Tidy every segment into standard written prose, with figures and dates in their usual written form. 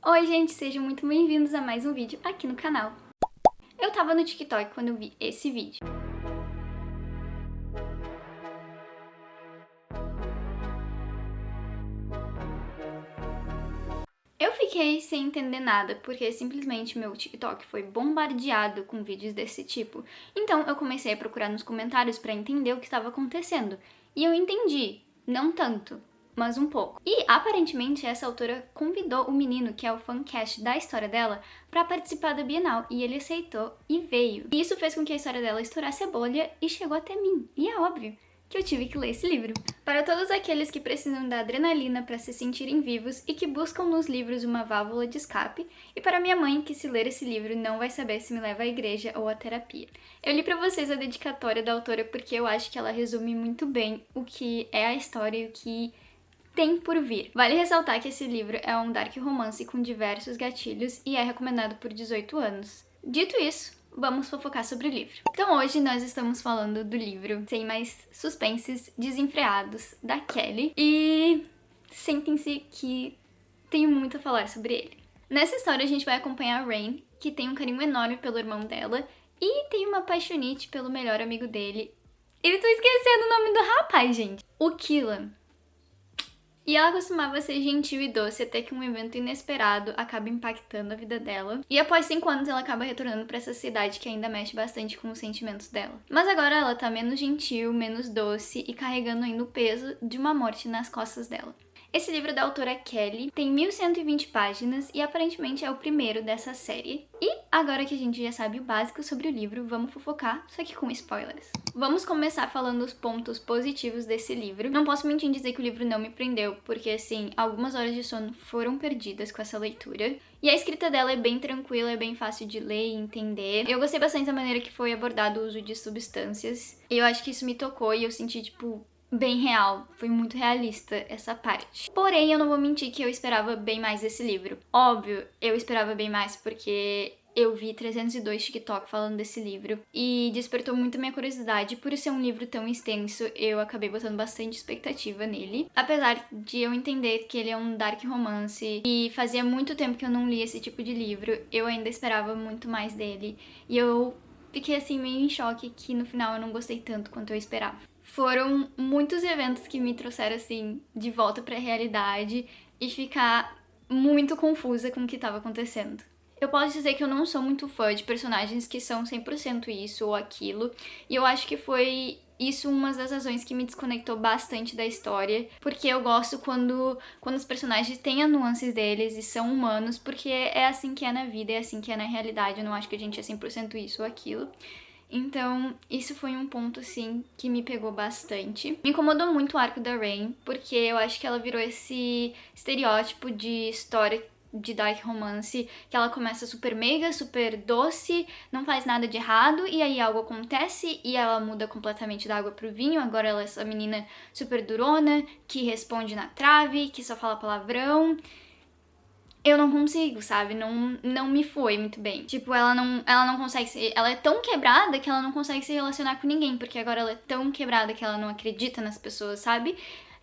Oi gente, sejam muito bem-vindos a mais um vídeo aqui no canal. Eu tava no TikTok quando eu vi esse vídeo. Eu fiquei sem entender nada, porque simplesmente meu TikTok foi bombardeado com vídeos desse tipo. Então eu comecei a procurar nos comentários pra entender o que estava acontecendo. E eu entendi, não tanto, mas um pouco. E aparentemente essa autora convidou o menino, que é o fancast da história dela, pra participar da Bienal, e ele aceitou e veio. E isso fez com que a história dela estourasse a bolha e chegou até mim. E é óbvio que eu tive que ler esse livro. Para todos aqueles que precisam da adrenalina para se sentirem vivos e que buscam nos livros uma válvula de escape, e para minha mãe que se ler esse livro não vai saber se me leva à igreja ou à terapia. Eu li para vocês a dedicatória da autora porque eu acho que ela resume muito bem o que é a história e o que tem por vir. Vale ressaltar que esse livro é um dark romance com diversos gatilhos e é recomendado por 18 anos. Dito isso, vamos fofocar sobre o livro. Então hoje nós estamos falando do livro Sem Mais Suspenses Desenfreados, da Kelly, e sentem-se que tenho muito a falar sobre ele. Nessa história a gente vai acompanhar a Rain, que tem um carinho enorme pelo irmão dela, e tem uma paixonite pelo melhor amigo dele. Eu tô esquecendo o nome do rapaz, gente. O Killan. E ela costumava ser gentil e doce até que um evento inesperado acaba impactando a vida dela. E após 5 anos ela acaba retornando pra essa cidade que ainda mexe bastante com os sentimentos dela. Mas agora ela tá menos gentil, menos doce e carregando ainda o peso de uma morte nas costas dela. Esse livro da autora Kelly tem 1120 páginas e aparentemente é o primeiro dessa série. E agora que a gente já sabe o básico sobre o livro, vamos fofocar, só que com spoilers. Vamos começar falando os pontos positivos desse livro. Não posso mentir em dizer que o livro não me prendeu, porque assim, algumas horas de sono foram perdidas com essa leitura. E a escrita dela é bem tranquila, é bem fácil de ler e entender. Eu gostei bastante da maneira que foi abordado o uso de substâncias. E eu acho que isso me tocou e eu senti, tipo, bem real, foi muito realista essa parte. Porém, eu não vou mentir que eu esperava bem mais desse livro. Óbvio, eu esperava bem mais porque eu vi 302 TikTok falando desse livro e despertou muito a minha curiosidade. Por ser um livro tão extenso, eu acabei botando bastante expectativa nele. Apesar de eu entender que ele é um dark romance e fazia muito tempo que eu não li esse tipo de livro, eu ainda esperava muito mais dele. E eu fiquei assim meio em choque que no final eu não gostei tanto quanto eu esperava. Foram muitos eventos que me trouxeram, assim, de volta pra realidade e ficar muito confusa com o que estava acontecendo. Eu posso dizer que eu não sou muito fã de personagens que são 100% isso ou aquilo, e eu acho que foi isso uma das razões que me desconectou bastante da história, porque eu gosto quando os personagens têm as nuances deles e são humanos, porque é assim que é na vida, é assim que é na realidade, eu não acho que a gente é 100% isso ou aquilo. Então, isso foi um ponto, assim, que me pegou bastante. Me incomodou muito o arco da Rain, porque eu acho que ela virou esse estereótipo de história de dark romance, que ela começa super meiga, super doce, não faz nada de errado, e aí algo acontece e ela muda completamente da água pro vinho. Agora ela é essa menina super durona, que responde na trave, que só fala palavrão. Eu não consigo, sabe? Não me foi muito bem. Tipo, ela não consegue ser... Ela é tão quebrada que ela não consegue se relacionar com ninguém, porque agora ela é tão quebrada que ela não acredita nas pessoas, sabe?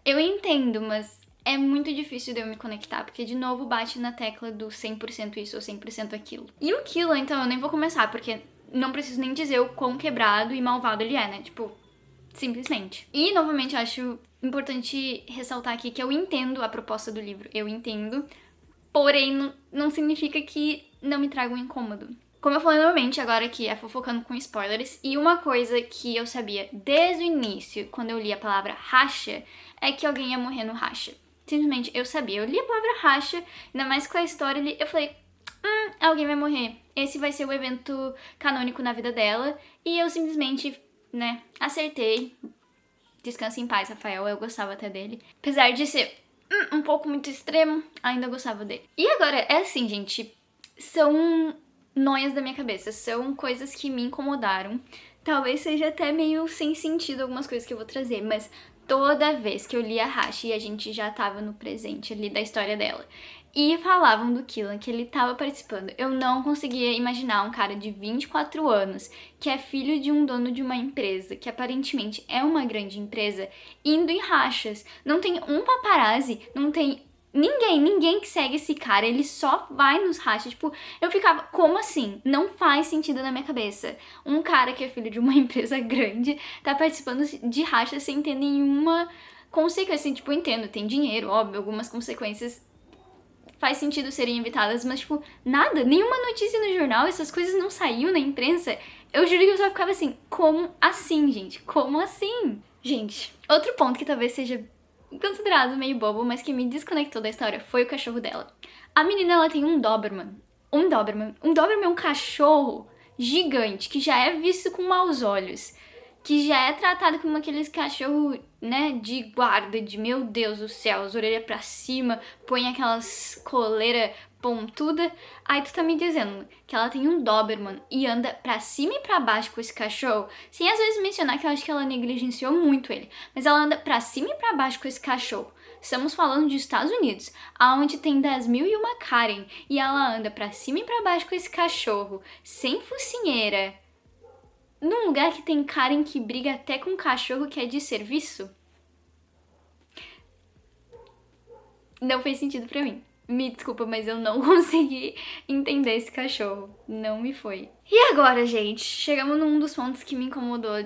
Eu entendo, mas é muito difícil de eu me conectar, porque de novo bate na tecla do 100% isso ou 100% aquilo. E o Killan, então, eu nem vou começar, porque não preciso nem dizer o quão quebrado e malvado ele é, né? Tipo, simplesmente. E, novamente, acho importante ressaltar aqui que eu entendo a proposta do livro. Eu entendo. Porém, não significa que não me traga um incômodo. Como eu falei novamente, agora aqui é fofocando com spoilers, e uma coisa que eu sabia desde o início, quando eu li a palavra racha, é que alguém ia morrer no racha. Simplesmente, eu sabia. Eu li a palavra racha, ainda mais com a história ali, eu falei, alguém vai morrer. Esse vai ser o evento canônico na vida dela, e eu simplesmente, né, acertei. Descanse em paz, Rafael, eu gostava até dele. Apesar de ser um pouco muito extremo, ainda gostava dele. E agora, é assim, gente, são noias da minha cabeça, são coisas que me incomodaram. Talvez seja até meio sem sentido algumas coisas que eu vou trazer, mas toda vez que eu li a Hashi e a gente já tava no presente ali da história dela, e falavam do Killan, que ele tava participando, eu não conseguia imaginar um cara de 24 anos, que é filho de um dono de uma empresa, que aparentemente é uma grande empresa, indo em rachas. Não tem um paparazzi, não tem Ninguém que segue esse cara, ele só vai nos rachas. Tipo, eu ficava, como assim? Não faz sentido na minha cabeça. Um cara que é filho de uma empresa grande tá participando de rachas sem ter nenhuma consequência. Assim, tipo, eu entendo, tem dinheiro, óbvio, algumas consequências faz sentido serem evitadas, mas, tipo, nada, nenhuma notícia no jornal, essas coisas não saíam na imprensa. Eu juro que eu só ficava assim, como assim, gente? Como assim? Gente, outro ponto que talvez seja considerado meio bobo, mas que me desconectou da história, foi o cachorro dela. A menina, ela tem um Doberman. Um Doberman. Um Doberman é um cachorro gigante, que já é visto com maus olhos. Que já é tratado como aqueles cachorros, né, de guarda, de meu Deus do céu, as orelhas pra cima, põe aquelas coleiras pontuda. Aí tu tá me dizendo que ela tem um Doberman e anda pra cima e pra baixo com esse cachorro, sem às vezes mencionar que eu acho que ela negligenciou muito ele, mas ela anda pra cima e pra baixo com esse cachorro. Estamos falando de Estados Unidos, aonde tem 10.001 Karen, e ela anda pra cima e pra baixo com esse cachorro, sem focinheira, num lugar que tem Karen que briga até com cachorro que é de serviço? Não fez sentido pra mim. Me desculpa, mas eu não consegui entender esse cachorro. Não me foi. E agora, gente? Chegamos num dos pontos que me incomodou.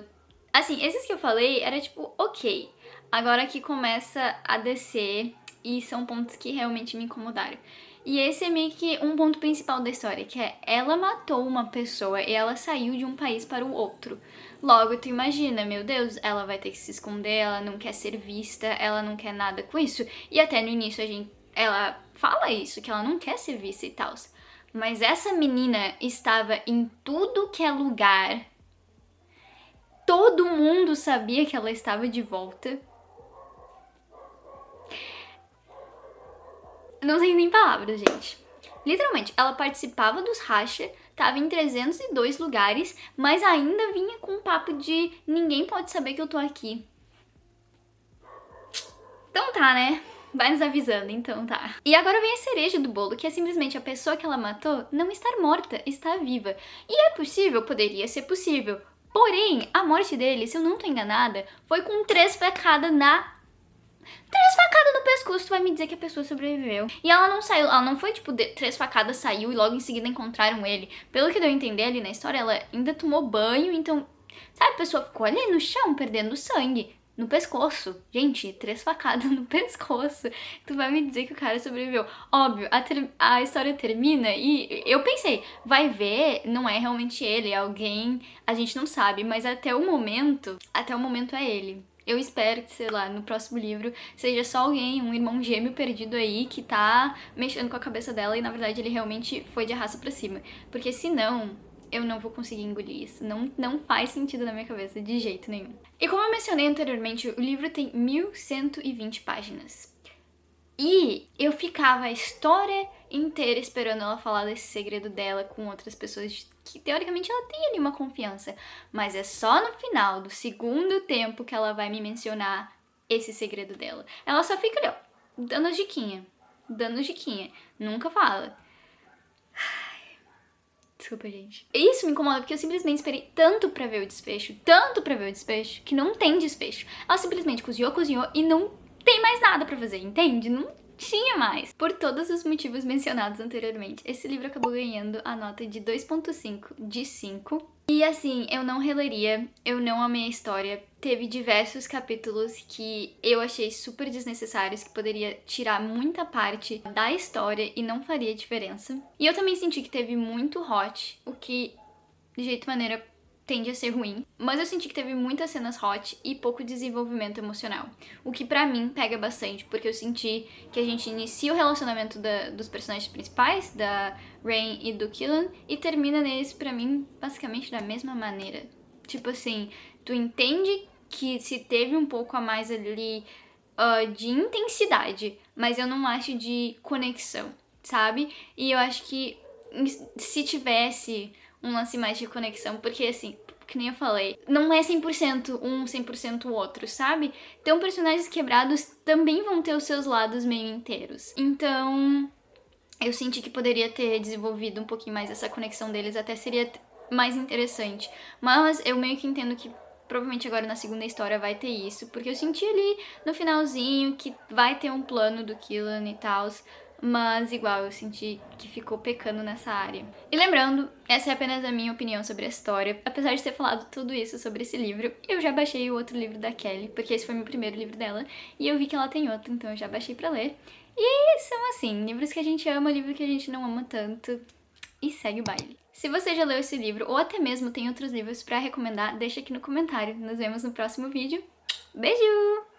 Assim, esses que eu falei era tipo, ok. Agora que começa a descer e são pontos que realmente me incomodaram. E esse é meio que um ponto principal da história, que é ela matou uma pessoa e ela saiu de um país para o outro. Logo, tu imagina, meu Deus, ela vai ter que se esconder, ela não quer ser vista, ela não quer nada com isso. E até no início ela fala isso, que ela não quer ser vista e tal. Mas essa menina estava em tudo que é lugar. Todo mundo sabia que ela estava de volta. Não tem nem palavras, gente. Literalmente, ela participava dos racha, tava em 302 lugares, mas ainda vinha com um papo de ninguém pode saber que eu tô aqui. Então tá, né? Vai nos avisando, então tá. E agora vem a cereja do bolo, que é simplesmente a pessoa que ela matou não estar morta, está viva. E é possível? Poderia ser possível. Porém, a morte dele, se eu não tô enganada, foi com 3 facadas no pescoço, tu vai me dizer que a pessoa sobreviveu. E ela não saiu, ela não foi tipo, 3 facadas, saiu e logo em seguida encontraram ele. Pelo que deu a entender ali na história, ela ainda tomou banho, então, sabe, a pessoa ficou ali no chão, perdendo sangue. No pescoço. Gente, 3 facadas no pescoço. Tu vai me dizer que o cara sobreviveu. Óbvio, a história termina e eu pensei, vai ver, não é realmente ele, é alguém, a gente não sabe, mas até o momento é ele. Eu espero que, sei lá, no próximo livro seja só alguém, um irmão gêmeo perdido aí que tá mexendo com a cabeça dela e na verdade ele realmente foi de arrasto pra cima. Porque senão eu não vou conseguir engolir isso. Não faz sentido na minha cabeça, de jeito nenhum. E como eu mencionei anteriormente, o livro tem 1120 páginas. E eu ficava a história inteira esperando ela falar desse segredo dela com outras pessoas que, teoricamente, ela tem ali uma confiança. Mas é só no final do segundo tempo que ela vai me mencionar esse segredo dela. Ela só fica ali, ó, dando diquinha. Nunca fala. Desculpa, gente. Isso me incomoda porque eu simplesmente esperei tanto pra ver o desfecho, que não tem desfecho. Ela simplesmente cozinhou e não tem mais nada pra fazer, entende? Não tinha mais. Por todos os motivos mencionados anteriormente, esse livro acabou ganhando a nota de 2.5 de 5. E assim, eu não releria, eu não amei a história. Teve diversos capítulos que eu achei super desnecessários, que poderia tirar muita parte da história e não faria diferença. E eu também senti que teve muito hot, o que, de jeito maneira, tende a ser ruim. Mas eu senti que teve muitas cenas hot e pouco desenvolvimento emocional. O que pra mim pega bastante, porque eu senti que a gente inicia o relacionamento dos personagens principais, da Rain e do Killen, e termina neles, pra mim, basicamente da mesma maneira. Tipo assim, tu entende que se teve um pouco a mais ali de intensidade, mas eu não acho de conexão, sabe? E eu acho que se tivesse um lance mais de conexão, porque assim, que nem eu falei, não é 100% um, 100% o outro, sabe? Então personagens quebrados também vão ter os seus lados meio inteiros. Então, eu senti que poderia ter desenvolvido um pouquinho mais essa conexão deles, até seria mais interessante. Mas eu meio que entendo que provavelmente agora na segunda história vai ter isso, porque eu senti ali no finalzinho que vai ter um plano do Killen e tal, mas igual eu senti que ficou pecando nessa área. E lembrando, essa é apenas a minha opinião sobre a história. Apesar de ter falado tudo isso sobre esse livro, eu já baixei o outro livro da Kelly, porque esse foi meu primeiro livro dela, e eu vi que ela tem outro, então eu já baixei pra ler. E são assim, livros que a gente ama, livro que a gente não ama tanto, e segue o baile. Se você já leu esse livro, ou até mesmo tem outros livros pra recomendar, deixa aqui no comentário. Nos vemos no próximo vídeo. Beijo!